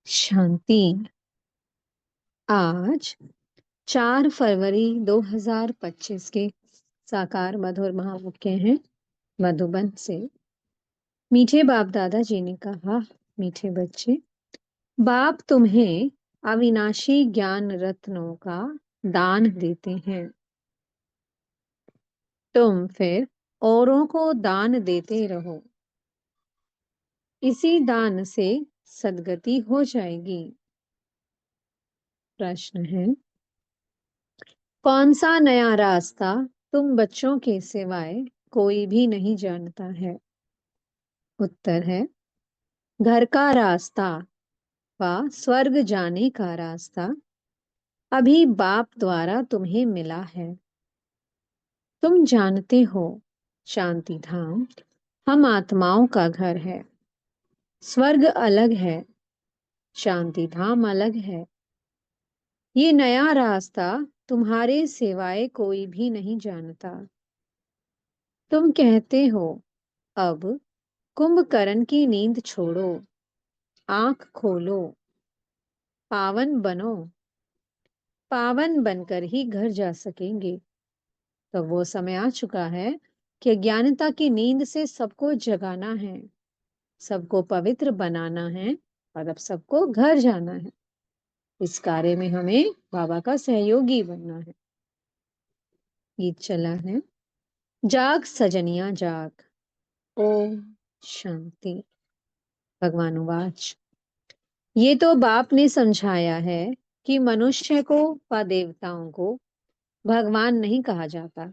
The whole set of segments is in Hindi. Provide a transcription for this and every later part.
शांति। आज 4 फरवरी 2025 के साकार मधुर महावाक्य हैं मधुबन से। मीठे बाप दादाजी ने कहा, मीठे बच्चे, बाप तुम्हें अविनाशी ज्ञान रत्नों का दान देते हैं। तुम फिर औरों को दान देते रहो। इसी दान से सद्गति हो जाएगी। प्रश्न है, कौन सा नया रास्ता तुम बच्चों के सिवाय कोई भी नहीं जानता है? उत्तर है, घर का रास्ता व स्वर्ग जाने का रास्ता अभी बाप द्वारा तुम्हें मिला है। तुम जानते हो, शांति धाम हम आत्माओं का घर है। स्वर्ग अलग है, शांति धाम अलग है। ये नया रास्ता तुम्हारे सिवाय कोई भी नहीं जानता। तुम कहते हो, अब कुंभकर्ण की नींद छोड़ो, आंख खोलो, पावन बनो। पावन बनकर ही घर जा सकेंगे। तो वो समय आ चुका है कि अज्ञानता की नींद से सबको जगाना है, सबको पवित्र बनाना है और अब सबको घर जाना है। इस कार्य में हमें बाबा का सहयोगी बनना है। गीत चला है, जाग सजनिया जाग। ओम शांति। भगवानुवाच, ये तो बाप ने समझाया है कि मनुष्य को व देवताओं को भगवान नहीं कहा जाता,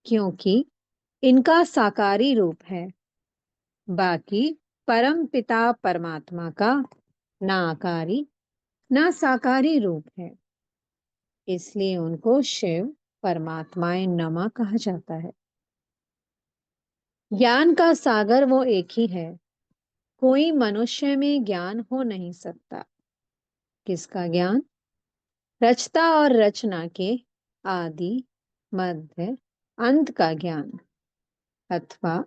क्योंकि इनका साकारी रूप है। बाकी परम पिता परमात्मा का ना आकारी ना साकारी रूप है, इसलिए उनको शिव परमात्माए नमा कहा जाता है। ज्ञान का सागर वो एक ही है। कोई मनुष्य में ज्ञान हो नहीं सकता। किसका ज्ञान? रचता और रचना के आदि मध्य अंत का ज्ञान, अथवा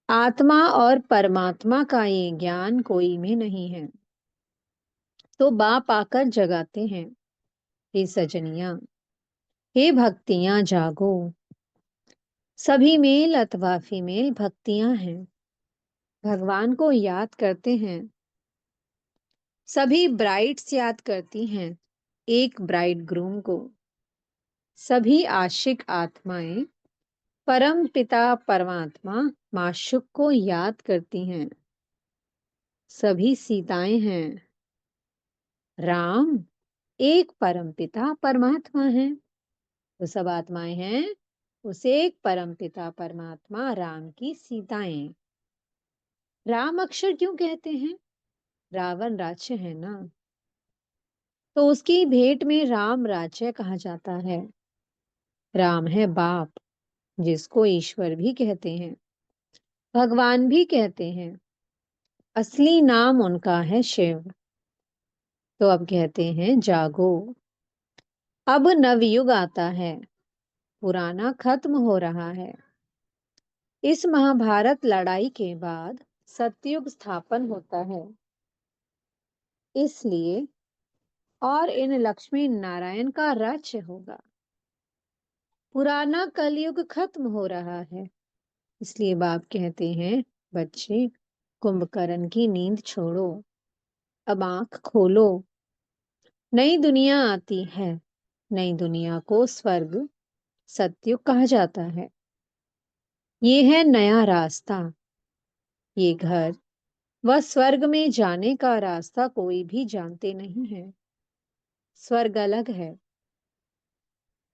आत्मा और परमात्मा का ये ज्ञान कोई में नहीं है। तो बाप आकर जगाते हैं, हे सजनिया, हे भक्तियां जागो। सभी मेल अथवा फीमेल भक्तियां हैं, भगवान को याद करते हैं। सभी ब्राइड्स याद करती हैं एक ब्राइड ग्रूम को। सभी आशिक आत्माएं परम पिता परमात्मा माशुक को याद करती हैं। सभी सीताएं हैं। राम एक परम पिता परमात्मा है। तो सब आत्माएं हैं उस एक परम पिता परमात्मा राम की सीताएं। राम अक्षर क्यों कहते हैं? रावण राज्य है ना, तो उसकी भेंट में राम राज्य कहा जाता है। राम है बाप, जिसको ईश्वर भी कहते हैं, भगवान भी कहते हैं। असली नाम उनका है शिव। तो अब कहते हैं, जागो, अब नवयुग आता है, पुराना खत्म हो रहा है। इस महाभारत लड़ाई के बाद सतयुग स्थापन होता है। इसलिए और इन लक्ष्मी नारायण का राज्य होगा। पुराना कलयुग खत्म हो रहा है। इसलिए बाप कहते हैं, बच्चे, कुंभकर्ण की नींद छोड़ो, अब आंख खोलो। नई दुनिया आती है। नई दुनिया को स्वर्ग सतयुग कहा जाता है। ये है नया रास्ता। ये घर व स्वर्ग में जाने का रास्ता कोई भी जानते नहीं है। स्वर्ग अलग है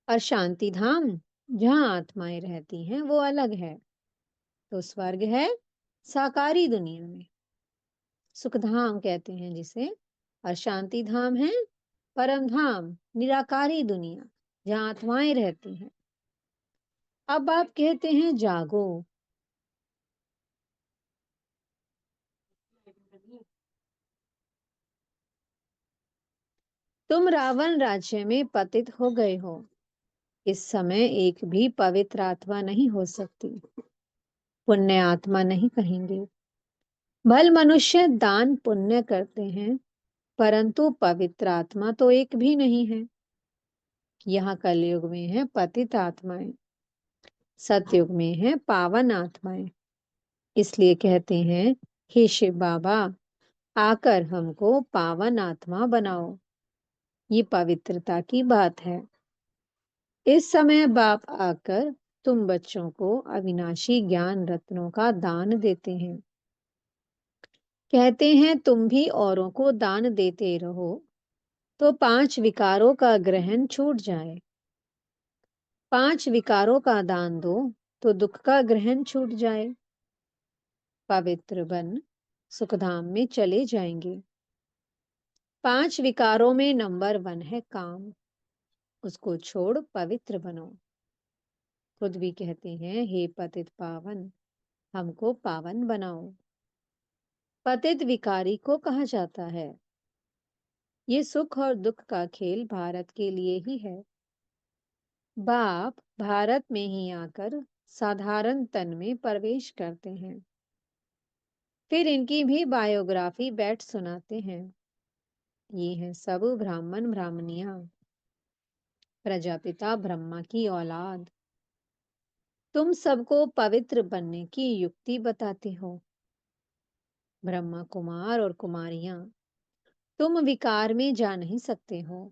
और शांति धाम जहाँ आत्माएं रहती हैं वो अलग है। तो स्वर्ग है साकारी दुनिया में, सुखधाम कहते हैं जिसे, और शांति धाम है परम धाम, निराकारी दुनिया जहाँ आत्माएं रहती हैं। अब आप कहते हैं, जागो। तुम रावण राज्य में पतित हो गए हो। इस समय एक भी पवित्र आत्मा नहीं हो सकती, पुण्य आत्मा नहीं कहेंगे। भल मनुष्य दान पुण्य करते हैं, परंतु पवित्र आत्मा तो एक भी नहीं है। यहाँ कलयुग में है पतित आत्माएं, सतयुग में है पावन आत्माएं। इसलिए कहते हैं, हे शिव बाबा, आकर हमको पावन आत्मा बनाओ। ये पवित्रता की बात है। इस समय बाप आकर तुम बच्चों को अविनाशी ज्ञान रत्नों का दान देते हैं। कहते हैं तुम भी औरों को दान देते रहो, तो 5 विकारों का ग्रहण छूट जाए। 5 विकारों का दान दो, तो दुख का ग्रहण छूट जाए। पवित्र बन सुखधाम में चले जाएंगे। 5 विकारों में नंबर 1 है काम। उसको छोड़ पवित्र बनो। खुद भी कहते हैं, हे पतित पावन, हमको पावन बनाओ। पतित विकारी को कहा जाता है। ये सुख और दुख का खेल भारत के लिए ही है। बाप भारत में ही आकर साधारण तन में प्रवेश करते हैं। फिर इनकी भी बायोग्राफी बैठ सुनाते हैं। ये हैं सब ब्राह्मण ब्राह्मणियां, प्रजापिता ब्रह्मा की औलाद। तुम सबको पवित्र बनने की युक्ति बताते हो। ब्रह्मा कुमार और कुमारियां, तुम विकार में जा नहीं सकते हो।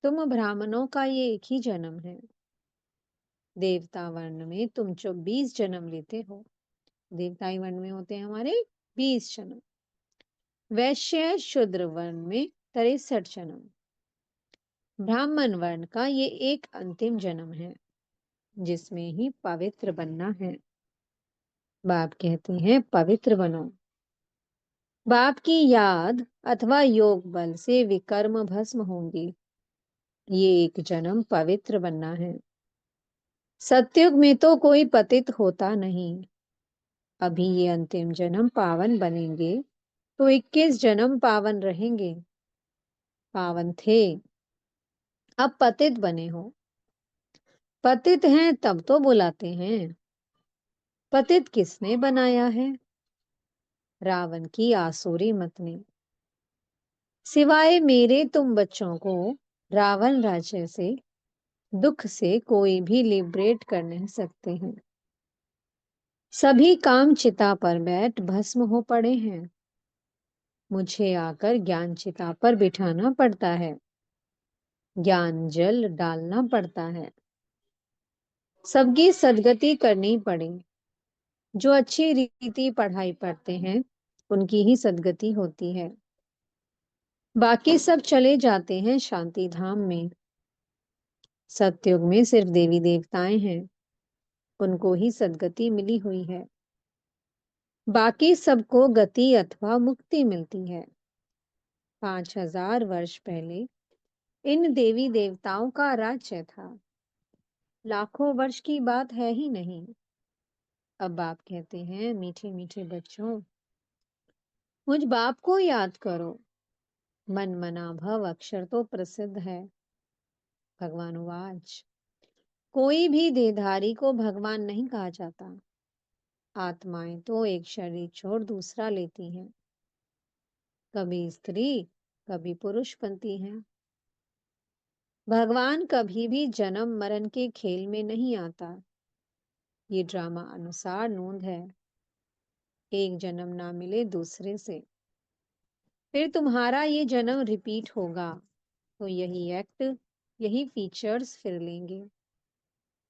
तुम ब्राह्मणों का ये एक ही जन्म है। देवता वर्ण में तुम 24 जन्म लेते हो। देवताई वर्ण में होते हैं हमारे 20 जन्म। वैश्य शूद्र वर्ण में 63 जन्म। ब्राह्मण वर्ण का ये एक अंतिम जन्म है, जिसमें ही पवित्र बनना है। बाप कहते हैं, पवित्र बनो। बाप की याद अथवा योग बल से विकर्म भस्म होंगी। ये एक जन्म पवित्र बनना है। सतयुग में तो कोई पतित होता नहीं। अभी ये अंतिम जन्म पावन बनेंगे, तो 21 जन्म पावन रहेंगे। पावन थे, अब पतित बने हो। पतित हैं तब तो बुलाते हैं। पतित किसने बनाया है? रावण की आसुरी मत ने। सिवाय मेरे तुम बच्चों को रावण राज्य से, दुख से कोई भी लिबरेट कर नहीं सकते हैं। सभी काम चिता पर बैठ भस्म हो पड़े हैं। मुझे आकर ज्ञान चिता पर बिठाना पड़ता है। ज्ञान जल डालना पड़ता है। सबकी सदगति करनी पड़े। जो अच्छी रीति पढ़ाई पढ़ते हैं, उनकी ही सदगति होती है। बाकी सब चले जाते हैं शांति धाम में। सतयुग में सिर्फ देवी देवताएं हैं, उनको ही सदगति मिली हुई है। बाकी सबको गति अथवा मुक्ति मिलती है। 5000 वर्ष पहले इन देवी देवताओं का राज्य था। लाखों वर्ष की बात है ही नहीं। अब बाप कहते हैं, मीठे मीठे बच्चों, मुझ बाप को याद करो। मन मना भव अक्षर तो प्रसिद्ध है। भगवान वाच, कोई भी देहधारी को भगवान नहीं कहा जाता। आत्माएं तो एक शरीर छोड़ दूसरा लेती हैं। कभी स्त्री, कभी पुरुष बनती हैं। भगवान कभी भी जन्म मरण के खेल में नहीं आता। ये ड्रामा अनुसार नोंद है। एक जन्म ना मिले दूसरे से, फिर तुम्हारा ये जन्म रिपीट होगा, तो यही एक्ट, यही फीचर्स फिर लेंगे।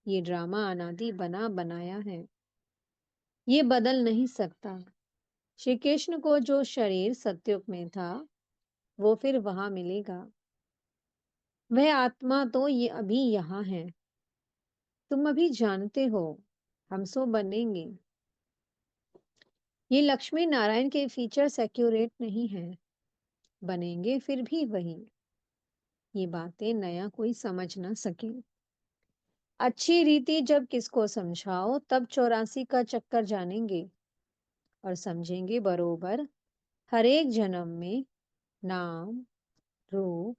ये ड्रामा अनादि बना बनाया है, ये बदल नहीं सकता। श्री कृष्ण को जो शरीर सतयुग में था, वो फिर वहां मिलेगा। वह आत्मा तो ये अभी यहाँ है। तुम अभी जानते हो, हम सो बनेंगे। ये लक्ष्मी नारायण के फीचर्स एक्यूरेट नहीं है, बनेंगे फिर भी वही। ये बातें नया कोई समझ ना सके। अच्छी रीति जब किसको समझाओ, तब 84 का चक्कर जानेंगे और समझेंगे बरोबर। हर एक जन्म में नाम, रूप,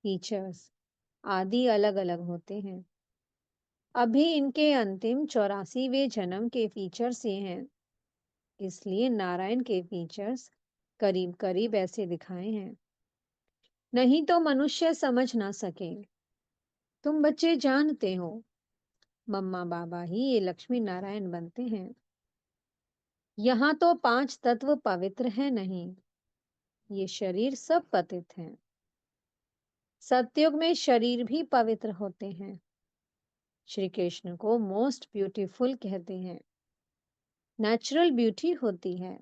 फीचर्स आदि अलग अलग होते हैं। अभी इनके अंतिम 84वें जन्म के फीचर्स ये हैं, इसलिए नारायण के फीचर्स करीब करीब ऐसे दिखाए हैं। नहीं तो मनुष्य समझ ना सके। तुम बच्चे जानते हो, मम्मा बाबा ही ये लक्ष्मी नारायण बनते हैं। यहाँ तो पांच तत्व पवित्र है नहीं, ये शरीर सब पतित हैं। सतयुग में शरीर भी पवित्र होते हैं। श्री कृष्ण को मोस्ट ब्यूटीफुल कहते हैं। नेचुरल ब्यूटी होती है।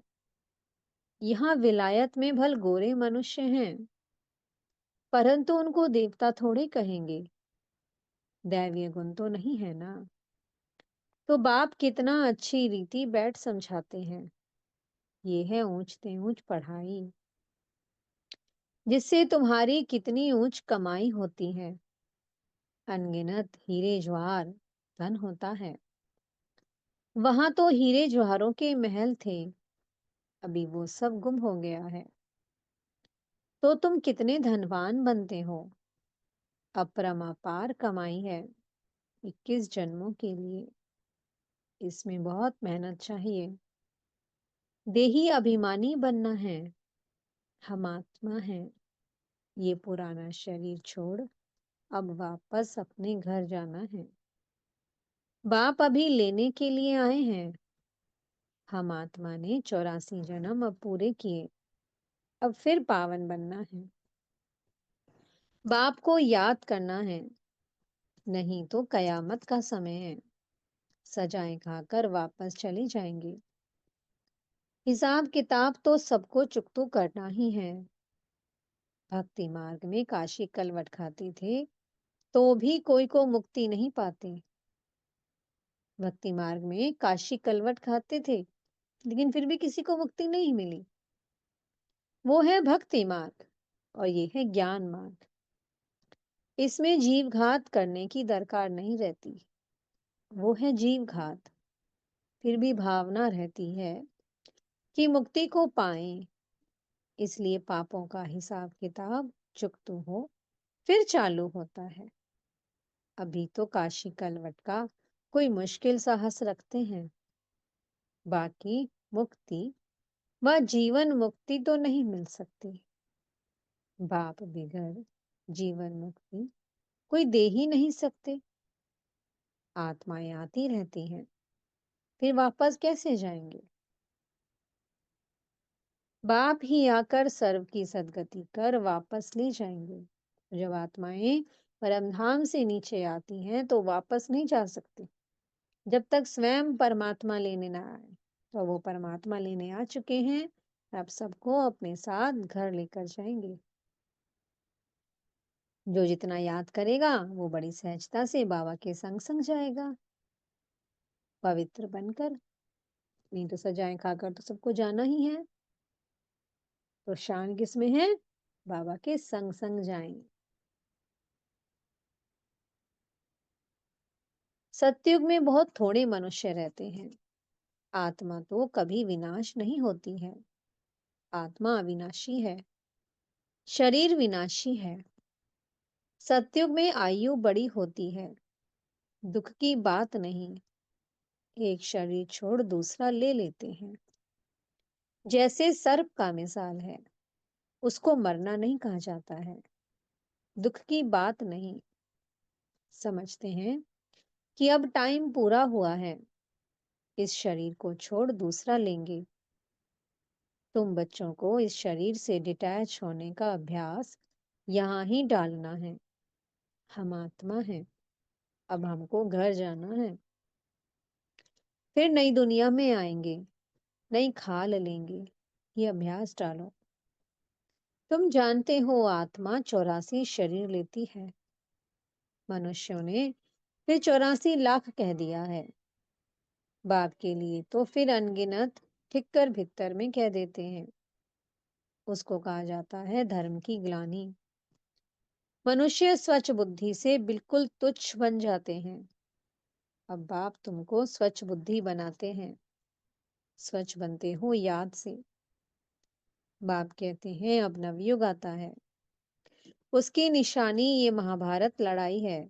यहाँ विलायत में भल गोरे मनुष्य हैं, परंतु उनको देवता थोड़े कहेंगे। दैवीय गुण तो नहीं है ना। तो बाप कितना अच्छी रीति बैठ समझाते हैं। ये है ऊंचते ऊंच पढ़ाई, जिससे तुम्हारी कितनी ऊंच कमाई होती है। अनगिनत हीरे ज्वार धन होता है। वहां तो हीरे ज्वारों के महल थे, अभी वो सब गुम हो गया है। तो तुम कितने धनवान बनते हो। अपरमापार कमाई है, 21 जन्मों के लिए। इसमें बहुत मेहनत चाहिए। देही अभिमानी बनना है। हम आत्मा है। ये पुराना शरीर छोड़ अब वापस अपने घर जाना है। बाप अभी लेने के लिए आए हैं। हम आत्मा ने 84 जन्म अब पूरे किए, अब फिर पावन बनना है। बाप को याद करना है, नहीं तो कयामत का समय है। सजाएं खाकर वापस चले जाएंगे। हिसाब किताब तो सबको चुकतू करना ही है। भक्ति मार्ग में काशी कलवट खाते थे, तो भी कोई को मुक्ति नहीं पाते। भक्ति मार्ग में काशी कलवट खाते थे, लेकिन फिर भी किसी को मुक्ति नहीं मिली। वो है भक्ति मार्ग और ये है ज्ञान मार्ग। इसमें जीव घात करने की दरकार नहीं रहती। वो है जीव घात। फिर भी भावना रहती है कि मुक्ति को पाएं। इसलिए पापों का हिसाब किताब चुकतू हो, फिर चालू होता है। अभी तो काशी कलवट का कोई मुश्किल साहस रखते हैं। बाकी मुक्ति व जीवन मुक्ति तो नहीं मिल सकती। बाप बिगड़ जीवन मुक्ति कोई दे ही नहीं सकते। आत्माएं आती रहती हैं, फिर वापस कैसे जाएंगे। बाप ही आकर सर्व की सदगति कर वापस ले जाएंगे। जब आत्माएं परमधाम से नीचे आती हैं तो वापस नहीं जा सकती, जब तक स्वयं परमात्मा लेने ना आए। तो वो परमात्मा लेने आ चुके हैं, अब सबको अपने साथ घर लेकर जाएंगे। जो जितना याद करेगा वो बड़ी सहजता से बाबा के संग संग जाएगा, पवित्र बनकर। नहीं तो सजाएं खाकर तो सबको जाना ही है। तो शान किसमें है, बाबा के संग संग जाएं। सतयुग में बहुत थोड़े मनुष्य रहते हैं। आत्मा तो कभी विनाश नहीं होती है। आत्मा अविनाशी है, शरीर विनाशी है। सतयुग में आयु बड़ी होती है, दुख की बात नहीं। एक शरीर छोड़ दूसरा ले लेते हैं। जैसे सर्प का मिसाल है, उसको मरना नहीं कहा जाता है। दुख की बात नहीं। समझते हैं कि अब टाइम पूरा हुआ है, इस शरीर को छोड़ दूसरा लेंगे। तुम बच्चों को इस शरीर से डिटैच होने का अभ्यास यहाँ ही डालना है। हम आत्मा हैं, अब हमको घर जाना है। फिर नई दुनिया में आएंगे, नई खाल लेंगे। ये अभ्यास डालो। तुम जानते हो आत्मा 84 शरीर लेती है। मनुष्यों ने फिर 84 लाख कह दिया है। बाप के लिए तो फिर अनगिनत ठिक्कर भित्तर में कह देते हैं। उसको कहा जाता है धर्म की ग्लानि। मनुष्य स्वच्छ बुद्धि से बिल्कुल तुच्छ बन जाते हैं। अब बाप तुमको स्वच्छ बुद्धि बनाते हैं। स्वच्छ बनते हो याद से। बाप कहते हैं अब नवयुग आता है। उसकी निशानी ये महाभारत लड़ाई है।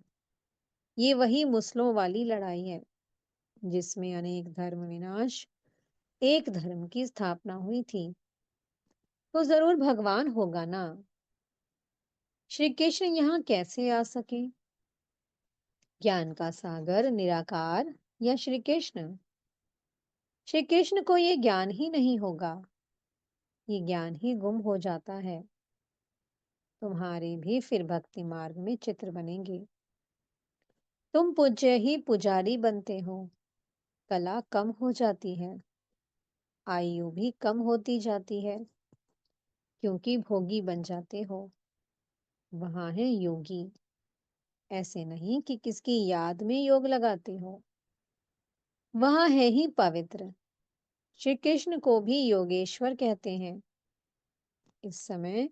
ये वही मुस्लों वाली लड़ाई है, जिसमें अनेक धर्म विनाश, एक धर्म की स्थापना हुई थी। तो जरूर भगवान होगा ना। श्री कृष्ण यहाँ कैसे आ सके? ज्ञान का सागर निराकार या श्री कृष्ण? श्री कृष्ण को ये ज्ञान ही नहीं होगा, ये ज्ञान ही गुम हो जाता है। तुम्हारे भी फिर भक्ति मार्ग में चित्र बनेंगे। तुम पूज्य ही पुजारी बनते हो, कला कम हो जाती है, आयु भी कम होती जाती है, क्योंकि भोगी बन जाते हो। वहां है योगी, ऐसे नहीं कि किसकी याद में योग लगाते हो। वहां है ही पवित्र। श्री कृष्ण को भी योगेश्वर कहते हैं। इस समय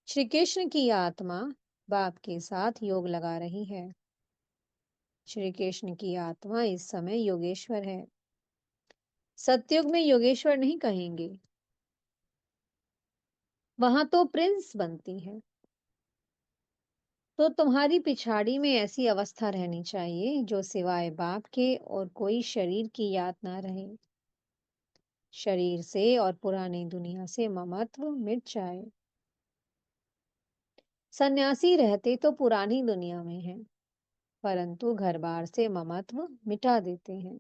श्री कृष्ण की आत्मा बाप के साथ योग लगा रही है। श्री कृष्ण की आत्मा इस समय योगेश्वर है। सतयुग में योगेश्वर नहीं कहेंगे, वहां तो प्रिंस बनती है। तो तुम्हारी पिछाड़ी में ऐसी अवस्था रहनी चाहिए जो सिवाय बाप के और कोई शरीर की याद ना रहे। शरीर से और पुरानी दुनिया से ममत्व मिट जाए। सन्यासी रहते तो पुरानी दुनिया में हैं, परंतु घर बार से ममत्व मिटा देते हैं।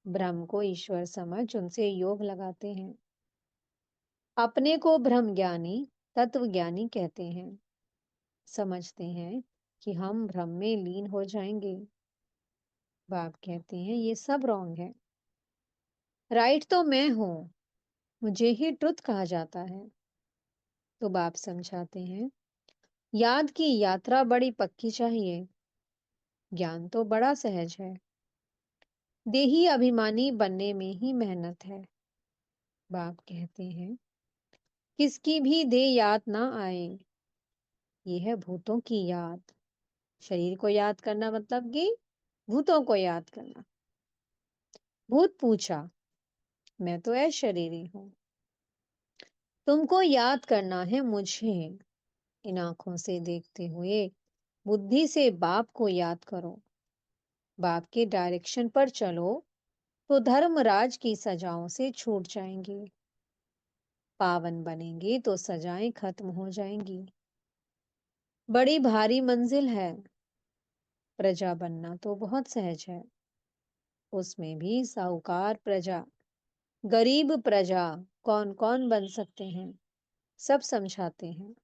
ब्रह्म को ईश्वर समझ उनसे योग लगाते हैं। अपने को ब्रह्म ज्ञानी तत्व ज्ञानी कहते हैं। समझते हैं कि हम ब्रह्म में लीन हो जाएंगे। बाप कहते हैं ये सब रॉन्ग है। राइट तो मैं हूं, मुझे ही ट्रुथ कहा जाता है। तो बाप समझाते हैं याद की यात्रा बड़ी पक्की चाहिए, ज्ञान तो बड़ा सहज है। देही अभिमानी बनने में ही मेहनत है। बाप कहते हैं किसकी भी देह याद ना आए, ये है भूतों की याद। शरीर को याद करना मतलब कि भूतों को याद करना। भूत पूछा, मैं तो शरीरी हूं, तुमको याद करना है मुझे। इन आंखों से देखते हुए बुद्धि से बाप को याद करो। बाप के डायरेक्शन पर चलो तो धर्मराज की सजाओं से छूट जाएंगे। पावन बनेंगे तो सजाएं खत्म हो जाएंगी। बड़ी भारी मंजिल है। प्रजा बनना तो बहुत सहज है, उसमें भी साहूकार प्रजा, गरीब प्रजा कौन कौन बन सकते हैं, सब समझाते हैं।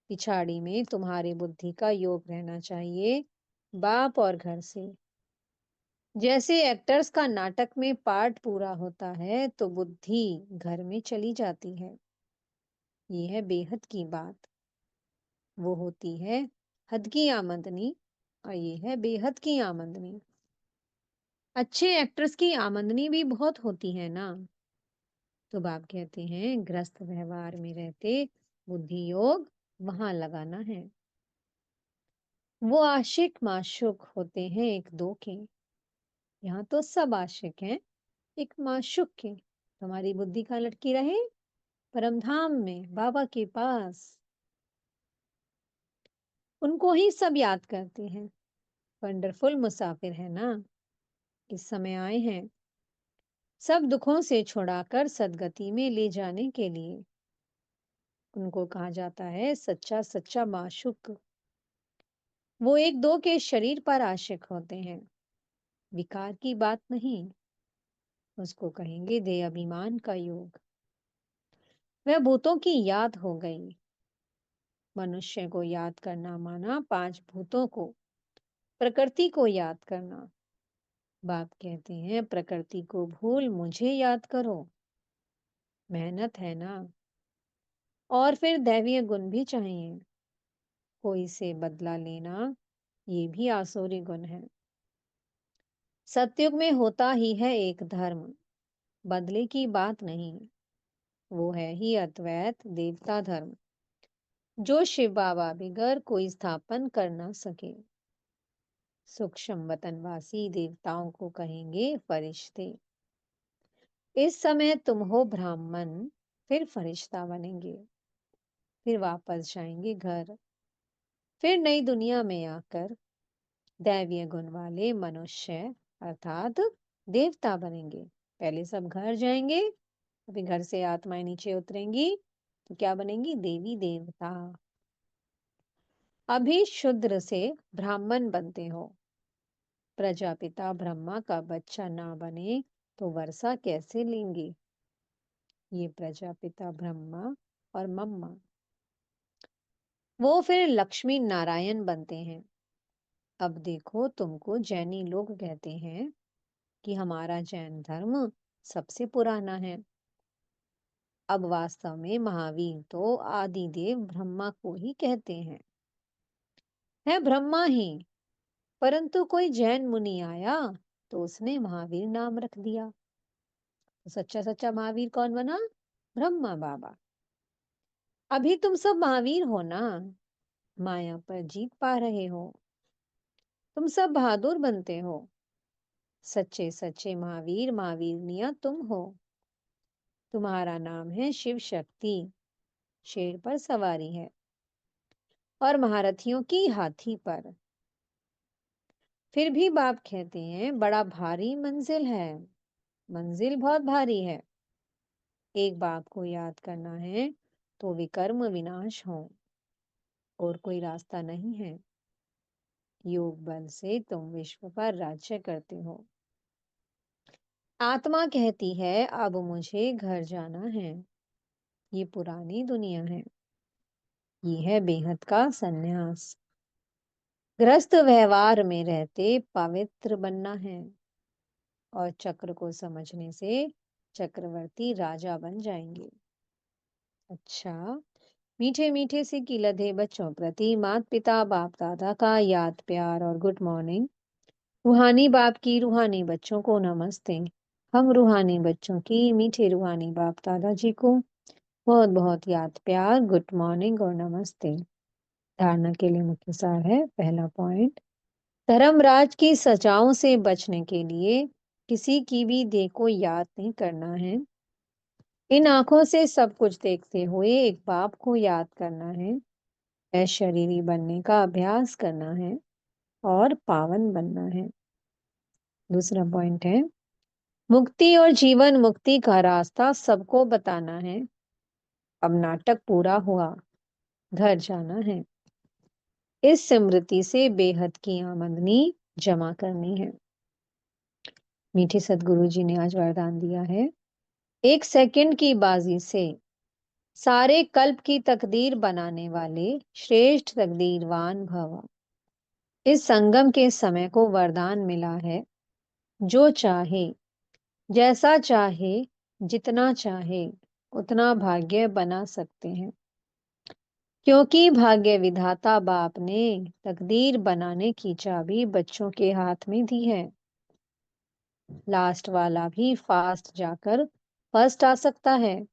पिछाड़ी में तुम्हारे बुद्धि का योग रहना चाहिए, बाप और घर से। जैसे एक्टर्स का नाटक में पार्ट पूरा होता है तो बुद्धि घर में चली जाती है। ये है बेहद की बात। वो होती है हद की आमदनी और ये है बेहद की आमदनी। अच्छे एक्टर्स की आमदनी भी बहुत होती है ना। तो बाप कहते हैं ग्रस्त व्यवहार में रहते बुद्धि योग वहां लगाना है। वो आशिक माशुक होते हैं एक दो के, यहाँ तो सब आशिक हैं एक माशुक के। तुम्हारी बुद्धि कहाँ लटकी रहे? परमधाम में बाबा के पास। उनको ही सब याद करते हैं। वंडरफुल मुसाफिर है ना, इस समय आए हैं सब दुखों से छुड़ाकर सदगति में ले जाने के लिए। उनको कहा जाता है सच्चा सच्चा माशुक। वो एक दो के शरीर पर आशिक होते हैं, विकार की बात नहीं। उसको कहेंगे दे अभिमान का योग। वह भूतों की याद हो गई। मनुष्य को याद करना माना पांच भूतों को, प्रकृति को याद करना। बाप कहते हैं प्रकृति को भूल मुझे याद करो। मेहनत है ना। और फिर दैवीय गुण भी चाहिए। कोई से बदला लेना ये भी आसुरी गुण है। सतयुग में होता ही है एक धर्म, बदले की बात नहीं। वो है ही अद्वैत देवता धर्म, जो शिव बाबा बिगर कोई स्थापन कर ना सके। सूक्ष्म वतनवासी देवताओं को कहेंगे फरिश्ते। इस समय तुम हो ब्राह्मण, फिर फरिश्ता बनेंगे, फिर वापस जाएंगे घर। फिर नई दुनिया में आकर दैवीय गुण वाले मनुष्य अर्थात देवता बनेंगे। पहले सब घर जाएंगे, अभी घर से आत्माएं नीचे उतरेंगी तो क्या बनेंगी? देवी देवता। अभी शूद्र से ब्राह्मण बनते हो। प्रजापिता ब्रह्मा का बच्चा ना बने तो वर्षा कैसे लेंगे? ये प्रजापिता ब्रह्मा और मम्मा, वो फिर लक्ष्मी नारायण बनते हैं। अब देखो, तुमको जैनी लोग कहते हैं कि हमारा जैन धर्म सबसे पुराना है। अब वास्तव में महावीर तो आदिदेव ब्रह्मा को ही कहते हैं। है ब्रह्मा ही, परंतु कोई जैन मुनि आया तो उसने महावीर नाम रख दिया। तो सच्चा सच्चा महावीर कौन बना? ब्रह्मा बाबा। अभी तुम सब महावीर हो ना, माया पर जीत पा रहे हो। तुम सब बहादुर बनते हो। सच्चे सच्चे महावीर महावीरनिया तुम हो। तुम्हारा नाम है शिव शक्ति। शेर पर सवारी है और महारथियों की हाथी पर। फिर भी बाप कहते हैं बड़ा भारी मंजिल है। मंजिल बहुत भारी है। एक बाप को याद करना है तो विकर्म विनाश हो, और कोई रास्ता नहीं है। योग बल से तुम विश्व पर राज्य करते हो। आत्मा कहती है अब मुझे घर जाना है। ये पुरानी दुनिया है। ये है बेहद का सन्यास। ग्रस्त व्यवहार में रहते पवित्र बनना है, और चक्र को समझने से चक्रवर्ती राजा बन जाएंगे। अच्छा, मीठे मीठे से की लधे बच्चों प्रति माता पिता बाप दादा का याद प्यार और गुड मॉर्निंग। रूहानी बाप की रूहानी बच्चों को नमस्ते। हम रूहानी बच्चों की मीठे रूहानी बाप दादाजी को बहुत बहुत याद प्यार, गुड मॉर्निंग और नमस्ते। धारणा के लिए मुख्य सार है। पहला पॉइंट, धर्मराज की सजाओं से बचने के लिए किसी की भी देह को याद नहीं करना है। इन आंखों से सब कुछ देखते हुए एक बाप को याद करना है। शरीरी बनने का अभ्यास करना है और पावन बनना है। दूसरा पॉइंट है, मुक्ति और जीवन मुक्ति का रास्ता सबको बताना है। अब नाटक पूरा हुआ, घर जाना है। इस स्मृति से बेहद की आमदनी जमा करनी है। मीठे सदगुरु जी ने आज वरदान दिया है, एक सेकंड की बाजी से सारे कल्प की तकदीर बनाने वाले श्रेष्ठ तकदीरवान भव। इस संगम के समय को वरदान मिला है, जो चाहे, जैसा चाहे, जितना चाहे उतना भाग्य बना सकते हैं। क्योंकि भाग्य विधाता बाप ने तकदीर बनाने की चाबी बच्चों के हाथ में दी है। लास्ट वाला भी फास्ट जाकर फर्स्ट आ सकता है।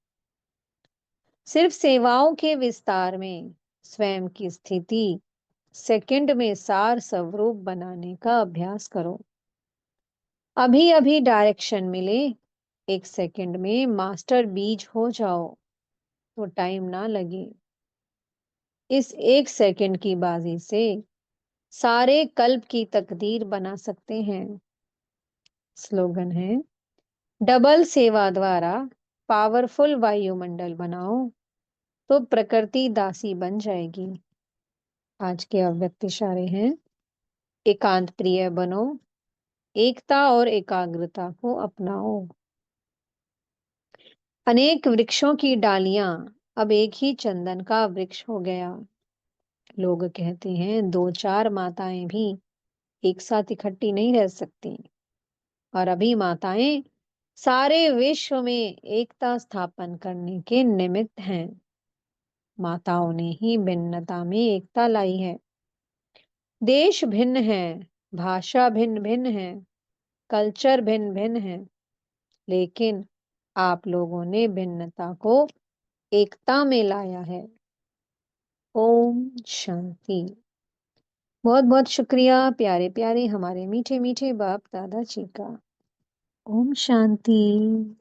सिर्फ सेवाओं के विस्तार में स्वयं की स्थिति सेकंड में सार स्वरूप बनाने का अभ्यास करो। अभी अभी डायरेक्शन मिले, एक सेकंड में मास्टर बीज हो जाओ तो टाइम ना लगे। इस एक सेकंड की बाजी से सारे कल्प की तकदीर बना सकते हैं। स्लोगन है, डबल सेवा द्वारा पावरफुल वायुमंडल बनाओ तो प्रकृति दासी बन जाएगी। आज के अव्यक्त इशारे हैं, एकांत प्रिय बनो, एकता और एकाग्रता को अपनाओ। अनेक वृक्षों की डालियां अब एक ही चंदन का वृक्ष हो गया। लोग कहते हैं दो चार माताएं भी एक साथ इकट्ठी नहीं रह सकती, और अभी माताएं सारे विश्व में एकता स्थापन करने के निमित्त हैं। माताओं ने ही भिन्नता में एकता लाई है। देश भिन्न है, भाषा भिन्न भिन्न है, कल्चर भिन्न भिन्न है, लेकिन आप लोगों ने भिन्नता को एकता में लाया है। ओम शांति। बहुत बहुत शुक्रिया प्यारे प्यारे हमारे मीठे मीठे बाप दादा जी का। ओम शांति।